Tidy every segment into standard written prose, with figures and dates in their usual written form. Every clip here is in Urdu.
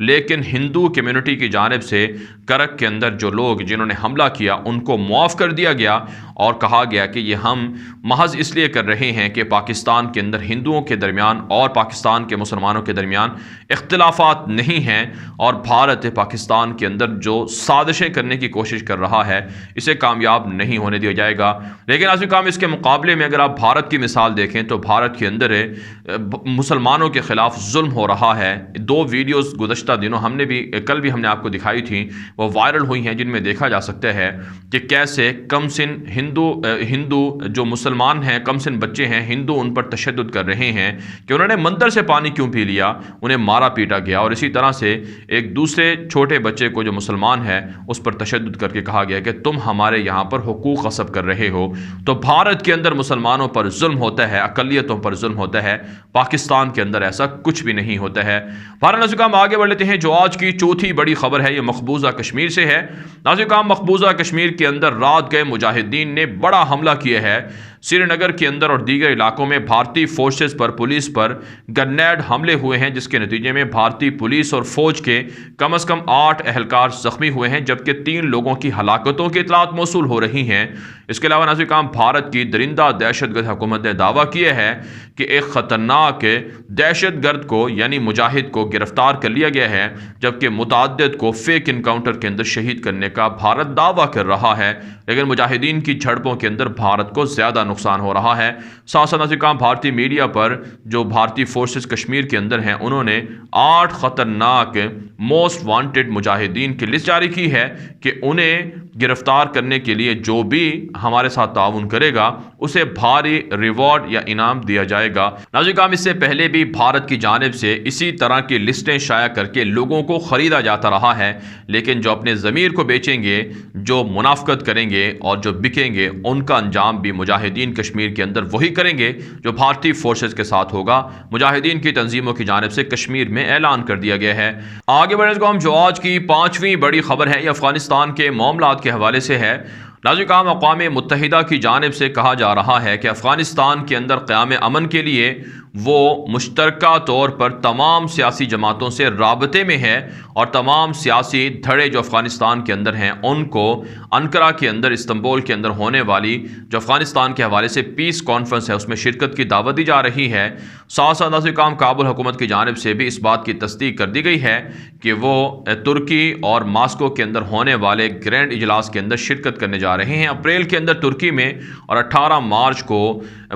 لیکن ہندو کمیونٹی کی جانب سے کرک کے اندر جو لوگ جنہوں نے حملہ کیا ان کو معاف کر دیا گیا اور کہا گیا کہ یہ ہم محض اس لیے کر رہے ہیں کہ پاکستان کے اندر ہندوؤں کے درمیان اور پاکستان کے مسلمانوں کے درمیان اختلافات نہیں ہیں، اور بھارت پاکستان کے اندر جو سازشیں کرنے کی کوشش کر رہا ہے اسے کامیاب نہیں ہونے دیا جائے گا۔ لیکن عزیز کام اس کے مقابلے میں اگر آپ بھارت کی مثال دیکھیں تو بھارت کے اندر مسلمانوں کے خلاف ظلم ہو رہا ہے۔ 2 ویڈیوز گزشتہ دنوں کل بھی ہم نے آپ کو دکھائی تھی، وہ وائرل ہوئی ہیں، جن میں دیکھا جا سکتا ہے کہ کیسے کم سن ہندو جو مسلمان ہیں، کم سن بچے ہیں ہندو، ان پر تشدد کر رہے ہیں کہ انہوں نے مندر سے پانی کیوں پی لیا، انہیں مارا پیٹا گیا، اور اسی طرح سے ایک دوسرے چھوٹے بچے کو جو مسلمان ہے اس پر تشدد کر کے کہا گیا کہ تم ہمارے یہاں پر حقوق غصب کر رہے ہو۔ تو بھارت کے اندر مسلمانوں پر ظلم ہوتا ہے، اقلیتوں پر ظلم ہوتا ہے، پاکستان کے اندر ایسا کچھ بھی نہیں ہوتا ہے۔ ناظرین ہم آگے بڑھ لیتے ہیں، جو آج کی چوتھی بڑی خبر ہے یہ مقبوضہ کشمیر سے ہے۔ ناظرین مقبوضہ کشمیر کے اندر رات گئے مجاہدین نے بڑا حملہ کیا ہے۔ سری نگر کے اندر اور دیگر علاقوں میں بھارتی فورسز پر پولیس پر گرنیڈ حملے ہوئے ہیں، جس کے نتیجے میں بھارتی پولیس اور فوج کے کم از کم 8 اہلکار زخمی ہوئے ہیں، جبکہ 3 لوگوں کی ہلاکتوں کی اطلاعات موصول ہو رہی ہیں۔ اس کے علاوہ ناظرین بھارت کی درندہ دہشت گرد حکومت نے دعویٰ کیا ہے کہ ایک خطرناک دہشت گرد کو یعنی مجاہد کو گرفتار کر لیا گیا ہے، جبکہ متعدد کو فیک انکاؤنٹر کے اندر شہید کرنے کا بھارت دعویٰ کر رہا ہے، لیکن مجاہدین کی جھڑپوں کے اندر بھارت کو زیادہ نقصان ہو رہا ہے۔ ساتھ ساتھ ناظرین بھارتی میڈیا پر جو بھارتی فورسز کشمیر کے اندر ہیں انہوں نے 8 خطرناک موسٹ وانٹڈ مجاہدین کی لسٹ جاری کی ہے کہ انہیں گرفتار کرنے کے لیے جو بھی ہمارے ساتھ تعاون کرے گا اسے بھاری ریوارڈ یا انعام دیا جائے گا۔ ناظرین اس سے پہلے بھی بھارت کی جانب سے اسی طرح کی لسٹیں شائع کر کے لوگوں کو خریدا جاتا رہا ہے، لیکن جو اپنے ضمیر کو بیچیں گے، جو منافقت کریں گے اور جو بکیں گے، ان کا انجام بھی مجاہدین کشمیر کے اندر وہی کریں گے جو بھارتی فورسز کے ساتھ ہوگا۔ مجاہدین کی تنظیموں کی جانب سے کشمیر میں اعلان کر دیا گیا ہے۔ آگے بڑھنے کو ہم جو آج کی 5ویں بڑی خبر ہے یہ افغانستان کے معاملات کے حوالے سے ہے۔ ناظرین اقوام متحدہ کی جانب سے کہا جا رہا ہے کہ افغانستان کے اندر قیام امن کے لیے وہ مشترکہ طور پر تمام سیاسی جماعتوں سے رابطے میں ہے، اور تمام سیاسی دھڑے جو افغانستان کے اندر ہیں ان کو انقرہ کے اندر، استنبول کے اندر ہونے والی جو افغانستان کے حوالے سے پیس کانفرنس ہے اس میں شرکت کی دعوت دی جا رہی ہے۔ ساتھ ساتھ ناظرین کابل حکومت کی جانب سے بھی اس بات کی تصدیق کر دی گئی ہے کہ وہ ترکی اور ماسکو کے اندر ہونے والے گرینڈ اجلاس کے اندر شرکت کرنے جا رہے ہیں۔ اپریل کے اندر ترکی میں اور 18 مارچ کو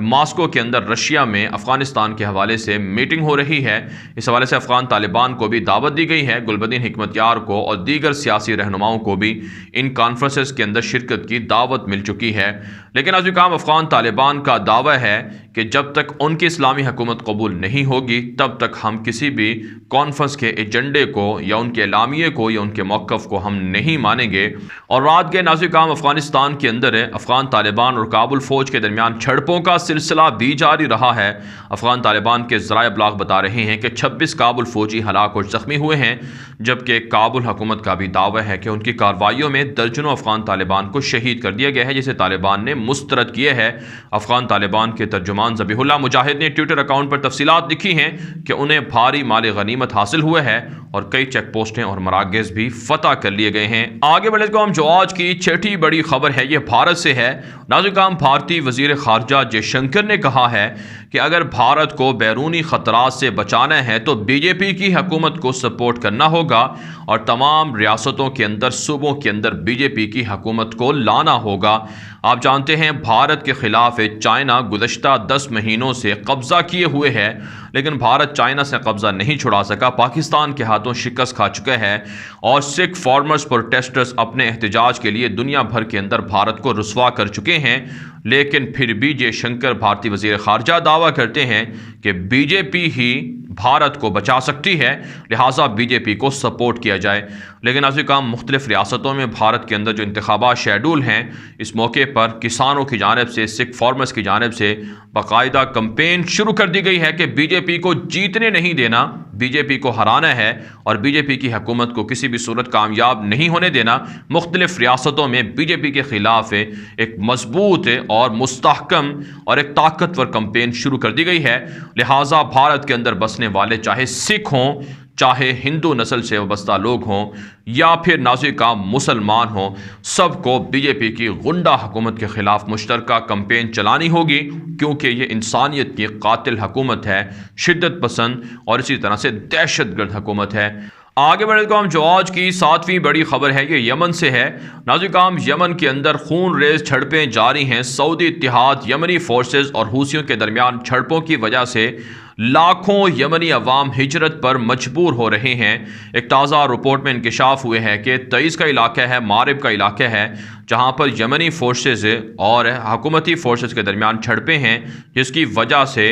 ماسکو کے اندر رشیا میں افغانستان کے حوالے سے میٹنگ ہو رہی ہے۔ اس حوالے سے افغان طالبان کو بھی دعوت دی گئی ہے، گلبدین حکمت یار کو اور دیگر سیاسی رہنماؤں کو بھی ان کانفرنسز کے اندر شرکت کی دعوت مل چکی ہے۔ لیکن عزیز افغان طالبان کا دعویٰ ہے کہ جب تک ان کی اسلامی حکومت قبول نہیں ہوگی تب تک ہم کسی بھی کانفرنس کے ایجنڈے کو یا ان کے اعلامیے کو یا ان کے موقف کو ہم نہیں مانیں گے۔ اور رات کے ناظرین افغانستان کے اندر افغان طالبان اور کابل فوج کے درمیان جھڑپوں کا سلسلہ بھی جاری رہا ہے۔ افغان طالبان کے ذرائع ابلاغ بتا رہے ہیں کہ 26 کابل فوجی ہلاک اور زخمی ہوئے ہیں، جبکہ کابل حکومت کا بھی دعویٰ ہے کہ ان کی کارروائیوں میں درجنوں افغان طالبان کو شہید کر دیا گیا ہے، جسے طالبان نے مسترد کیے ہے۔ افغان طالبان کے ترجمان ذبیح اللہ مجاہد نے ٹویٹر اکاؤنٹ پر تفصیلات لکھی ہیں کہ انہیں بھاری مال غنیمت حاصل ہوئے ہے اور کئی چیک پوسٹیں اور مراکز بھی فتح کر لیے گئے ہیں۔ آگے بڑھنے کو ہم جو آج کی 6ٹھی بڑی خبر ہے یہ بھارت سے ہے۔ ناظرین بھارتی وزیر خارجہ جے شنکر نے کہا ہے کہ اگر بھارت کو بیرونی خطرات سے بچانا ہے تو بی جے پی کی حکومت کو سپورٹ کرنا ہوگا اور تمام ریاستوں کے اندر، صوبوں کے اندر بی جے پی کی حکومت کو لانا ہوگا۔ آپ جانتے ہیں بھارت کے خلاف چائنا گزشتہ 10 مہینوں سے قبضہ کیے ہوئے ہے، لیکن بھارت چائنا سے قبضہ نہیں چھڑا سکا، پاکستان کے ہاتھوں شکست کھا چکا ہے، اور سکھ فارمرز پروٹیسٹرز اپنے احتجاج کے لیے دنیا بھر کے اندر بھارت کو رسوا کر چکے ہیں۔ لیکن پھر بھی جے شنکر بھارتی وزیر خارجہ دعویٰ کرتے ہیں کہ بی جے پی ہی بھارت کو بچا سکتی ہے، لہٰذا بی جے پی کو سپورٹ کیا جائے۔ لیکن عزیزان مختلف ریاستوں میں بھارت کے اندر جو انتخابات شیڈول ہیں، اس موقع پر کسانوں کی جانب سے، سکھ فارمرز کی جانب سے باقاعدہ کمپین شروع کر دی گئی ہے کہ بی جے پی کو جیتنے نہیں دینا، بی جے پی کو ہرانا ہے اور بی جے پی کی حکومت کو کسی بھی صورت کامیاب نہیں ہونے دینا۔ مختلف ریاستوں میں بی جے پی کے خلاف ایک مضبوط اور مستحکم اور ایک طاقتور کمپین شروع کر دی گئی ہے، لہٰذا بھارت کے اندر بسنے بسنے والے چاہے سکھ ہوں چاہے ہندو نسل سے وابستہ لوگ ہوں یا پھر نازک کا مسلمان ہوں، سب کو بی جے پی کی غنڈہ حکومت کے خلاف مشترکہ کمپین چلانی ہوگی، کیونکہ یہ انسانیت کی قاتل حکومت ہے، شدت پسند اور اسی طرح سے دہشت گرد حکومت ہے۔ آگے بڑھے تو جو آج کی 7ویں بڑی خبر ہے یہ یمن سے ہے۔ ناظرین، یمن کے اندر خون ریز جھڑپیں جاری ہیں۔ سعودی اتحاد یمنی فورسز اور حوثیوں کے درمیان جھڑپوں کی وجہ سے لاکھوں یمنی عوام ہجرت پر مجبور ہو رہے ہیں۔ ایک تازہ رپورٹ میں انکشاف ہوئے ہے کہ 23 کا علاقہ ہے، مارب کا علاقہ ہے، جہاں پر یمنی فورسز اور حکومتی فورسز کے درمیان جھڑپیں ہیں، جس کی وجہ سے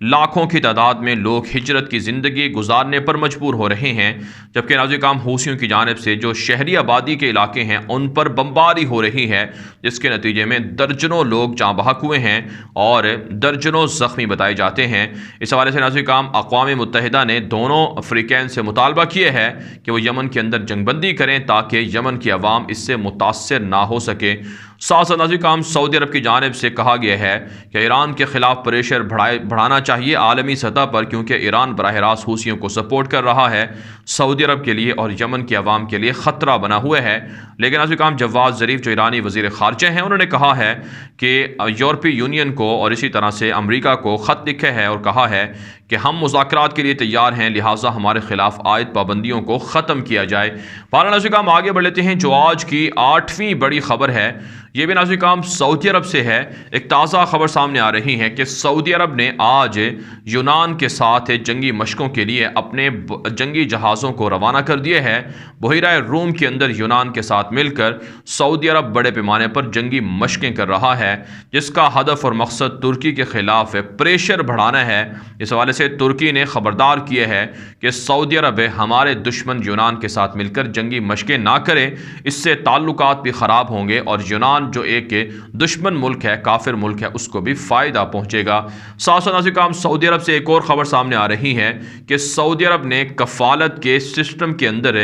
لاکھوں کی تعداد میں لوگ ہجرت کی زندگی گزارنے پر مجبور ہو رہے ہیں، جبکہ ناظرین حوثیوں کی جانب سے جو شہری آبادی کے علاقے ہیں ان پر بمباری ہو رہی ہے، جس کے نتیجے میں درجنوں لوگ جاں بحق ہوئے ہیں اور درجنوں زخمی بتائے جاتے ہیں۔ اس حوالے سے ناظرین اقوام متحدہ نے دونوں فریقین سے مطالبہ کیا ہے کہ وہ یمن کے اندر جنگ بندی کریں تاکہ یمن کی عوام اس سے متاثر نہ ہو سکے۔ ساتھ ناظرین سعودی عرب کی جانب سے کہا گیا ہے کہ ایران کے خلاف پریشر بڑھانا چاہیے عالمی سطح پر، کیونکہ ایران براہ راست حوثیوں کو سپورٹ کر رہا ہے، سعودی عرب کے لیے اور یمن کی عوام کے لیے خطرہ بنا ہوا ہے۔ لیکن ناظرین جواد ظریف جو ایرانی وزیر خارجہ ہیں، انہوں نے کہا ہے کہ یورپی یونین کو اور اسی طرح سے امریکہ کو خط لکھا ہے اور کہا ہے کہ ہم مذاکرات کے لیے تیار ہیں، لہٰذا ہمارے خلاف عائد پابندیوں کو ختم کیا جائے۔ ناظرین آگے بڑھ لیتے ہیں جو آج کی 8ویں بڑی خبر ہے، یہ بھی ناظرین سعودی عرب سے ہے۔ ایک تازہ خبر سامنے آ رہی ہے کہ سعودی عرب نے آج یونان کے ساتھ جنگی مشقوں کے لیے اپنے جنگی جہازوں کو روانہ کر دیا ہے۔ بحیرہ روم کے اندر یونان کے ساتھ مل کر سعودی عرب بڑے پیمانے پر جنگی مشقیں کر رہا ہے، جس کا ہدف اور مقصد ترکی کے خلاف پریشر بڑھانا ہے۔ اس حوالے سے ترکی نے خبردار کیا ہے کہ سعودی عرب ہمارے دشمن یونان کے ساتھ مل کر جنگی مشقیں نہ کرے، اس سے تعلقات بھی خراب ہوں گے اور یونان جو ایک دشمن ملک ہے، کافر ملک ہے، اس کو بھی فائدہ پہنچے گا۔ ساتھ ناظرین سعودی عرب سے ایک اور خبر سامنے آ رہی ہے کہ سعودی عرب نے کفالت کے سسٹم کے اندر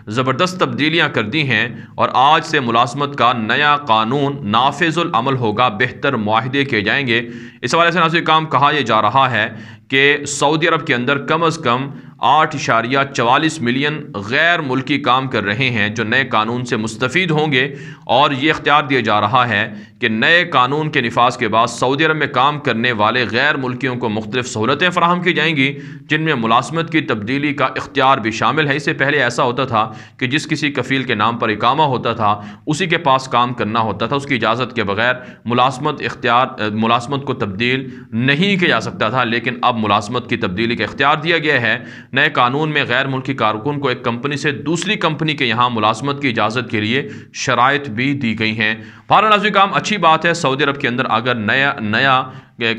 زبردست تبدیلیاں کر دی ہیں اور آج سے ملازمت کا نیا قانون نافذ العمل ہوگا، بہتر معاہدے کیے جائیں گے۔ اس حوالے سے ناظرین کہا یہ جا رہا ہے کہ سعودی عرب کے اندر کم از کم 8.44 ملین غیر ملکی کام کر رہے ہیں جو نئے قانون سے مستفید ہوں گے، اور یہ اختیار دیا جا رہا ہے کہ نئے قانون کے نفاذ کے بعد سعودی عرب میں کام کرنے والے غیر ملکیوں کو مختلف سہولتیں فراہم کی جائیں گی، جن میں ملازمت کی تبدیلی کا اختیار بھی شامل ہے۔ اس سے پہلے ایسا ہوتا تھا کہ جس کسی کفیل کے نام پر اقامہ ہوتا تھا اسی کے پاس کام کرنا ہوتا تھا، اس کی اجازت کے بغیر ملازمت کو تبدیل نہیں کیا جا سکتا تھا، لیکن اب ملازمت کی تبدیلی کا اختیار دیا گیا ہے۔ نئے قانون میں غیر ملکی کارکن کو ایک کمپنی سے دوسری کمپنی کے یہاں ملازمت کی اجازت کے لیے شرائط بھی دی گئی ہیں۔ ناظرین اچھی بات ہے، سعودی عرب کے اندر اگر نیا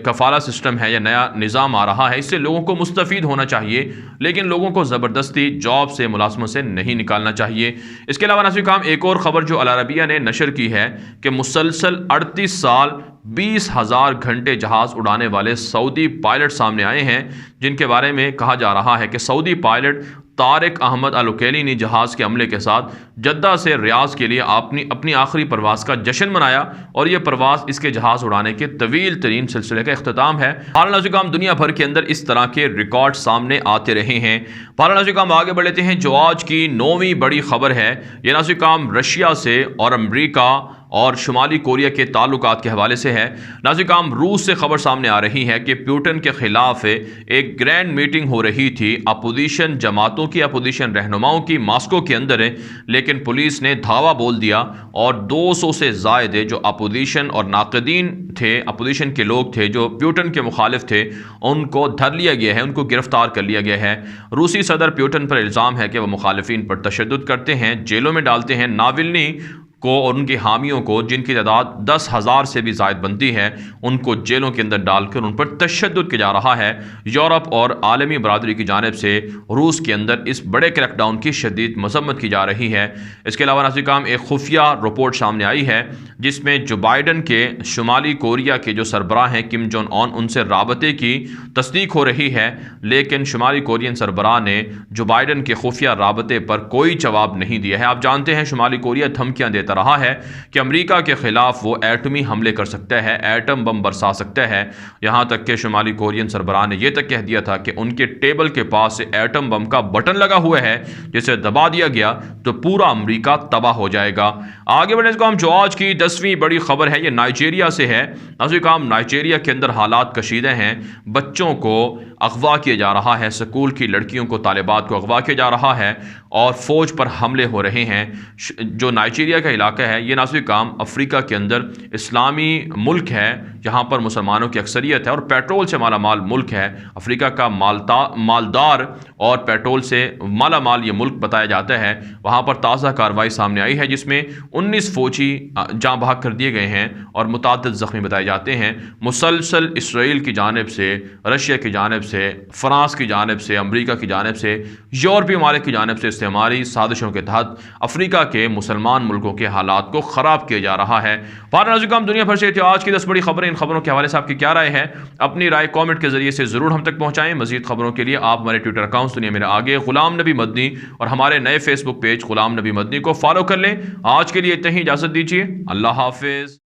کفالہ سسٹم ہے یا نیا نظام آ رہا ہے، اس سے لوگوں کو مستفید ہونا چاہیے، لیکن لوگوں کو زبردستی جاب سے ملازمت سے نہیں نکالنا چاہیے۔ اس کے علاوہ ناظرین ایک اور خبر جو العربیہ نے نشر کی ہے کہ مسلسل 38 سال 20,000 گھنٹے جہاز اڑانے والے سعودی پائلٹ سامنے آئے ہیں، جن کے بارے میں کہا جا رہا ہے کہ سعودی پائلٹ طارق احمد الوکیلی نے جہاز کے عملے کے ساتھ جدہ سے ریاض کے لیے اپنی آخری پرواز کا جشن منایا، اور یہ پرواز اس کے جہاز اڑانے کے طویل ترین سلسلے کا اختتام ہے۔ ناظرین دنیا بھر کے اندر اس طرح کے ریکارڈ سامنے آتے رہے ہیں۔ ناظرین آگے بڑھ لیتے ہیں جو آج کی 9ویں بڑی خبر ہے، یہ ناظرین رشیا سے اور امریکہ اور شمالی کوریا کے تعلقات کے حوالے سے ہے۔ ناظرین روس سے خبر سامنے آ رہی ہے کہ پیوٹن کے خلاف ایک گرینڈ میٹنگ ہو رہی تھی اپوزیشن جماعتوں کی، اپوزیشن رہنماؤں کی ماسکو کے اندر، لیکن پولیس نے دھاوا بول دیا اور 200 سے زائد جو اپوزیشن اور ناقدین تھے، اپوزیشن کے لوگ تھے جو پیوٹن کے مخالف تھے، ان کو دھر لیا گیا ہے، ان کو گرفتار کر لیا گیا ہے۔ روسی صدر پیوٹن پر الزام ہے کہ وہ مخالفین پر تشدد کرتے ہیں، جیلوں میں ڈالتے ہیں۔ ناولنی کو اور ان کے حامیوں کو، جن کی تعداد 10,000 سے بھی زائد بنتی ہے، ان کو جیلوں کے اندر ڈال کر ان پر تشدد کیا جا رہا ہے۔ یورپ اور عالمی برادری کی جانب سے روس کے اندر اس بڑے کریک ڈاؤن کی شدید مذمت کی جا رہی ہے۔ اس کے علاوہ ناظرین ایک خفیہ رپورٹ سامنے آئی ہے جس میں جو بائیڈن کے شمالی کوریا کے جو سربراہ ہیں کم جون اون، ان سے رابطے کی تصدیق ہو رہی ہے، لیکن شمالی کورین سربراہ نے جو بائیڈن کے خفیہ رابطے پر کوئی جواب نہیں دیا ہے۔ آپ جانتے ہیں شمالی کوریا دھمکیاں دیتا دیتا رہا ہے کہ امریکہ کے خلاف وہ ایٹمی حملے کر سکتا ہے، ایٹم بم برسا سکتا ہے، یہاں تک کہ شمالی کورین سربراہ نے یہ تک کہہ دیا تھا کہ ان کے ٹیبل کے پاس ایٹم بم کا بٹن لگا ہوا ہے، جسے دبا دیا گیا تو پورا امریکہ تباہ ہو جائے گا۔ آگے بڑھنے سے جو آج کی 10ویں بڑی خبر ہے یہ نائجیریا سے ہے۔ نائجیریا کے اندر حالات کشیدہ ہیں، بچوں کو اغوا کیا جا رہا ہے، سکول کی لڑکیوں کو، طالبات کو اغوا کیا جا رہا ہے اور فوج پر حملے ہو رہے ہیں۔ جو نائجیریا کا علاقہ ہے یہ افریقہ کے اندر اسلامی ملک ہے، جہاں پر مسلمانوں کی اکثریت ہے اور پیٹرول سے مالا مال ملک ہے۔ افریقہ کا مالدار اور پیٹرول سے مالا مال یہ ملک بتایا جاتا ہے۔ وہاں پر تازہ کارروائی سامنے آئی ہے جس میں 19 فوجی جاں بحق کر دیے گئے ہیں اور متعدد زخمی بتائے جاتے ہیں۔ مسلسل اسرائیل کی جانب سے، رشیا کی جانب سے، فرانس کی جانب سے، امریکہ کی جانب سے، یورپی ممالک کی جانب سے استعماری سازشوں کے تحت افریقہ کے مسلمان ملکوں کے حالات کو خراب کیا جا رہا ہے۔ دنیا بھر سے آج کی 10 بڑی خبریں، ان خبروں کے حوالے سے آپ کی کیا رائے ہے؟ اپنی رائے کامنٹ کے ذریعے سے ضرور ہم تک پہنچائیں۔ مزید خبروں کے لیے آپ ہمارے ٹویٹر اکاؤنٹ دنیا میرے آگے، غلام نبی مدنی، اور ہمارے نئے فیس بک پیج غلام نبی مدنی کو فالو کر لیں۔ آج کے لیے اتنا ہی، اجازت دیجیے، اللہ حافظ۔